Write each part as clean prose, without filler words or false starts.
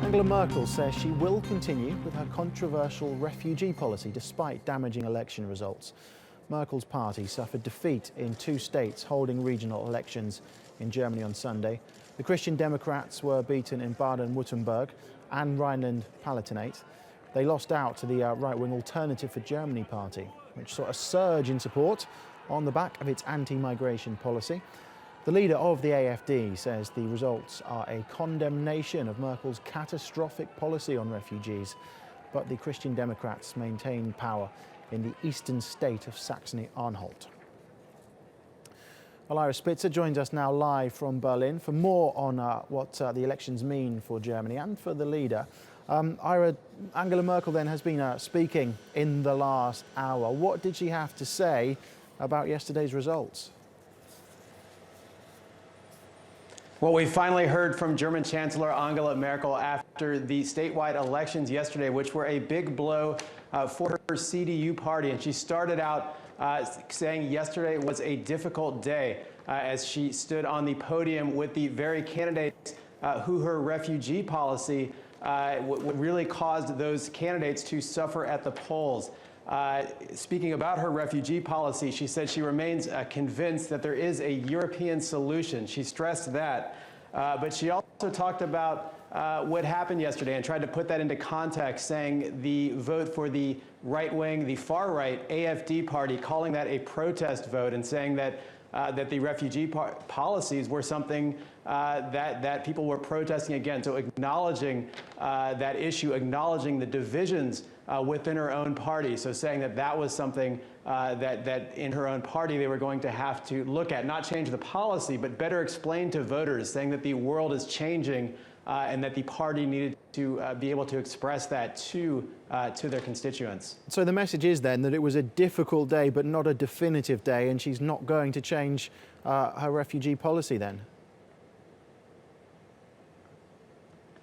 Angela Merkel says she will continue with her controversial refugee policy despite damaging election results. Merkel's party suffered defeat in 2 states holding regional elections in Germany on Sunday. The Christian Democrats were beaten in Baden-Württemberg and Rhineland-Palatinate. They lost out to the right-wing Alternative for Germany party, which saw a surge in support on the back of its anti-migration policy. The leader of the AfD says the results are a condemnation of Merkel's catastrophic policy on refugees, but the Christian Democrats maintain power in the eastern state of Saxony-Anhalt. Well, Ira Spitzer joins us now live from Berlin for more on what the elections mean for Germany and for the leader. Ira, Angela Merkel then has been speaking in the last hour. What did she have to say about yesterday's results? Well, we finally heard from German Chancellor Angela Merkel after the statewide elections yesterday, which were a big blow for her CDU party. And she started out saying yesterday was a difficult day as she stood on the podium with the very candidates who her refugee policy really caused those candidates to suffer at the polls. Speaking about her refugee policy, she said she remains convinced that there is a European solution. She stressed that. But she also talked about what happened yesterday and tried to put that into context, saying the vote for the right wing, the far right AfD party, calling that a protest vote and saying that that the refugee policies were something that people were protesting against. So acknowledging that issue, acknowledging the divisions within her own party. So saying that that was something that in her own party they were going to have to look at, not change the policy, but better explain to voters, saying that the world is changing and that the party needed to be able to express that to their constituents. So the message is then that it was a difficult day, but not a definitive day, and she's not going to change her refugee policy then?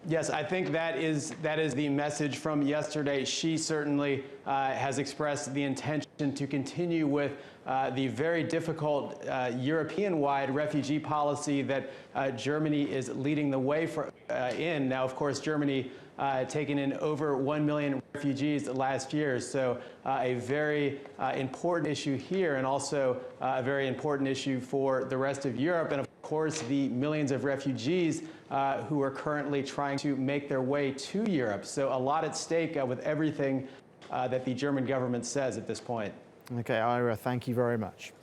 Yes, I think that is the message from yesterday. She certainly has expressed the intention to continue with the very difficult European-wide refugee policy that Germany is leading the way for in. Now, of course, Germany taken in over 1 million refugees last year, so a very important issue here, and also a very important issue for the rest of Europe, and of course the millions of refugees who are currently trying to make their way to Europe. So a lot at stake with everything that the German government says at this point. Okay, Ira, thank you very much.